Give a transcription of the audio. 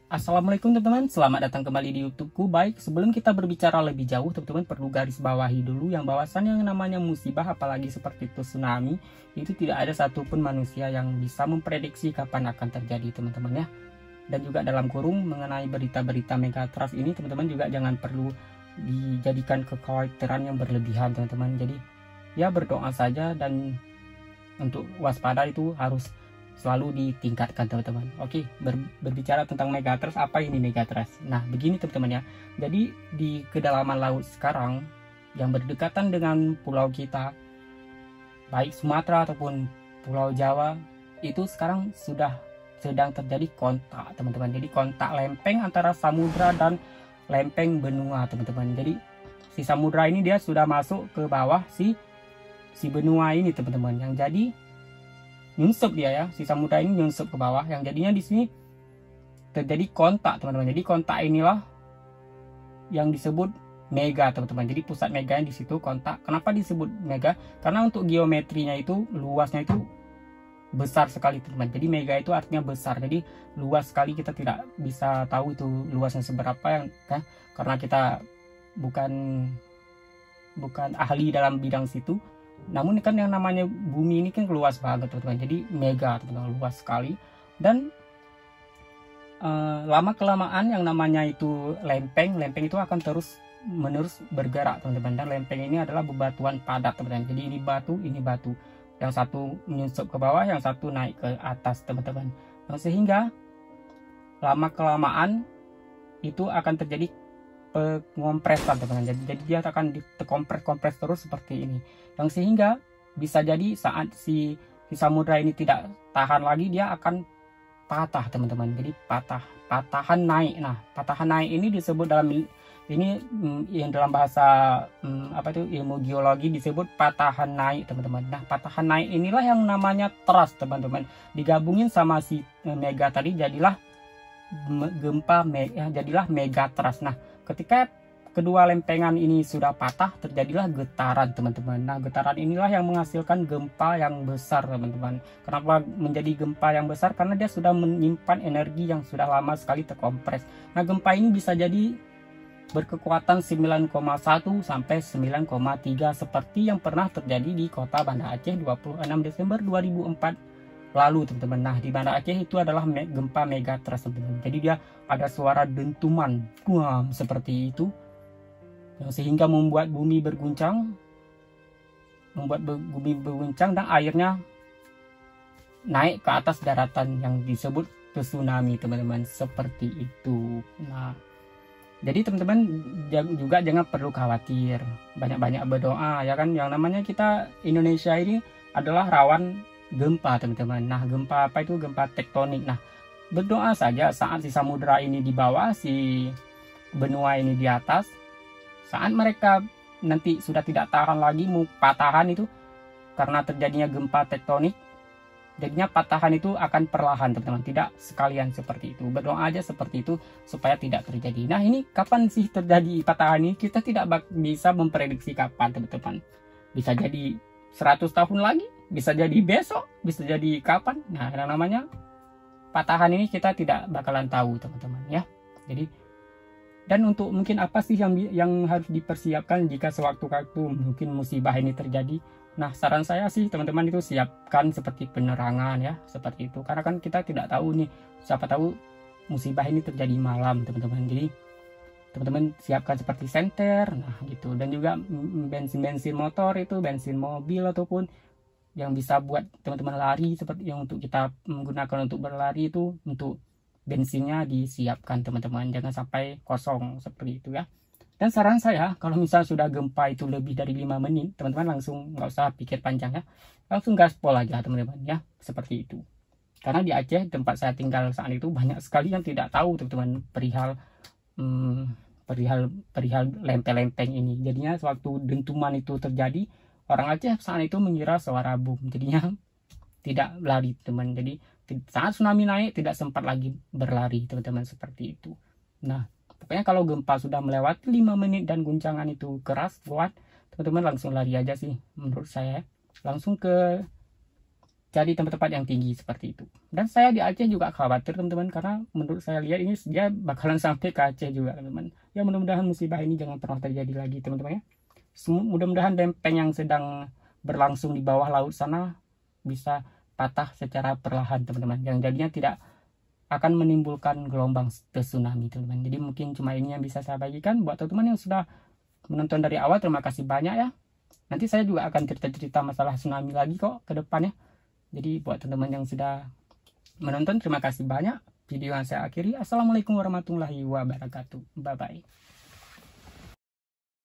Assalamualaikum teman-teman, selamat datang kembali di YouTubeku. Baik, sebelum kita berbicara lebih jauh, teman-teman perlu garis bawahi dulu yang bahwasan yang namanya musibah, apalagi seperti itu tsunami, itu tidak ada satupun manusia yang bisa memprediksi kapan akan terjadi, teman-teman ya. Dan juga dalam kurung mengenai berita-berita megatrust ini, teman-teman juga jangan perlu dijadikan kekhawatiran yang berlebihan, teman-teman. Jadi ya berdoa saja, dan untuk waspada itu harus selalu ditingkatkan, teman-teman. Oke, berbicara tentang megatrust, apa ini megatrust? Nah, begini teman-teman ya. Jadi di kedalaman laut sekarang yang berdekatan dengan pulau kita, baik Sumatera ataupun Pulau Jawa, itu sekarang sudah sedang terjadi kontak, teman-teman. Jadi kontak lempeng antara samudra dan lempeng benua, teman-teman. Jadi si samudra ini dia sudah masuk ke bawah si benua ini, teman-teman. Yang jadi nyusup dia ya, si samudra ini nyusup ke bawah, yang jadinya di sini terjadi kontak, teman-teman. Jadi kontak inilah yang disebut mega, teman-teman. Jadi pusat mega di situ kontak. Kenapa disebut mega? Karena untuk geometrinya itu, luasnya itu besar sekali, teman-teman. Jadi mega itu artinya besar. Jadi luas sekali, kita tidak bisa tahu itu luasnya seberapa yang karena kita bukan ahli dalam bidang situ. Namun kan yang namanya bumi ini kan luas banget, teman-teman. Jadi mega, teman-teman, luas sekali. Dan lama kelamaan yang namanya itu lempeng itu akan terus menerus bergerak, teman-teman. Dan lempeng ini adalah bebatuan padat, teman-teman. Jadi ini batu, yang satu menyusup ke bawah, yang satu naik ke atas, teman-teman. Sehingga lama kelamaan itu akan terjadi pengompresan, teman-teman. Jadi dia akan dikompres terus seperti ini, yang sehingga bisa jadi saat si samudra ini tidak tahan lagi, dia akan patah, teman-teman. Jadi patahan naik. Nah, patahan naik ini disebut dalam ini yang dalam bahasa ilmu geologi disebut patahan naik, teman-teman. Nah, patahan naik inilah yang namanya thrust, teman-teman. Digabungin sama si mega tadi jadilah gempa jadilah megatrust. Nah, ketika kedua lempengan ini sudah patah, terjadilah getaran, teman-teman. Nah, getaran inilah yang menghasilkan gempa yang besar, teman-teman. Kenapa menjadi gempa yang besar? Karena dia sudah menyimpan energi yang sudah lama sekali terkompres. Nah, gempa ini bisa jadi berkekuatan 9,1 sampai 9,3 seperti yang pernah terjadi di kota Banda Aceh 26 Desember 2004 lalu, teman-teman. Nah, di Banda Aceh itu adalah gempa megatrust, teman-teman. Jadi dia ada suara dentuman seperti itu, yang sehingga membuat bumi berguncang, dan airnya naik ke atas daratan yang disebut tsunami, teman-teman, seperti itu. Nah, jadi teman-teman juga jangan perlu khawatir, banyak-banyak berdoa ya kan. Yang namanya kita Indonesia ini adalah rawan gempa, teman-teman. Nah, gempa apa itu? Gempa tektonik. Nah, berdoa saja saat si samudra ini di bawah, si benua ini di atas. Saat mereka nanti sudah tidak tahan lagi, mau patahan itu karena terjadinya gempa tektonik, jadinya patahan itu akan perlahan, teman-teman, tidak sekalian seperti itu. Berdoa aja seperti itu supaya tidak terjadi. Nah, ini kapan sih terjadi patahan ini? Kita tidak bisa memprediksi kapan, teman-teman. Bisa jadi 100 tahun lagi, bisa jadi besok, bisa jadi kapan. Nah, yang namanya patahan ini kita tidak bakalan tahu, teman-teman ya. Jadi, dan untuk mungkin apa sih yang harus dipersiapkan jika sewaktu-waktu mungkin musibah ini terjadi? Nah, saran saya sih, teman-teman, itu siapkan seperti penerangan ya, seperti itu. Karena kan kita tidak tahu nih, siapa tahu musibah ini terjadi malam, teman-teman. Jadi teman-teman siapkan seperti senter, nah gitu. Dan juga bensin motor itu, bensin mobil ataupun yang bisa buat teman-teman lari, seperti yang untuk kita menggunakan untuk berlari itu, untuk bensinnya disiapkan, teman-teman. Jangan sampai kosong seperti itu ya. Dan saran saya, kalau misalnya sudah gempa itu lebih dari 5 menit, teman-teman langsung nggak usah pikir panjang ya, langsung gaspol aja, teman-teman ya, seperti itu. Karena di Aceh tempat saya tinggal saat itu banyak sekali yang tidak tahu, teman-teman, perihal lempeng-lempeng ini. Jadinya waktu dentuman itu terjadi, orang Aceh saat itu mengira suara bom, jadinya tidak lari, teman. Jadi saat tsunami naik tidak sempat lagi berlari, teman-teman, seperti itu. Nah, pokoknya kalau gempa sudah melewati 5 menit dan guncangan itu keras, kuat, teman-teman langsung lari aja sih menurut saya. Langsung ke cari tempat-tempat yang tinggi seperti itu. Dan saya di Aceh juga khawatir teman-teman, karena menurut saya lihat ini dia bakalan sampai ke Aceh juga teman-teman. Ya mudah-mudahan musibah ini jangan pernah terjadi lagi teman-teman ya. Mudah-mudahan lempeng yang sedang berlangsung di bawah laut sana bisa patah secara perlahan teman-teman, yang jadinya tidak akan menimbulkan gelombang tsunami teman-teman. Jadi mungkin cuma ini yang bisa saya bagikan buat teman-teman yang sudah menonton dari awal. Terima kasih banyak ya. Nanti saya juga akan cerita-cerita masalah tsunami lagi kok ke depannya. Jadi buat teman-teman yang sudah menonton, terima kasih banyak. Video yang saya akhiri. Assalamualaikum warahmatullahi wabarakatuh. Bye bye.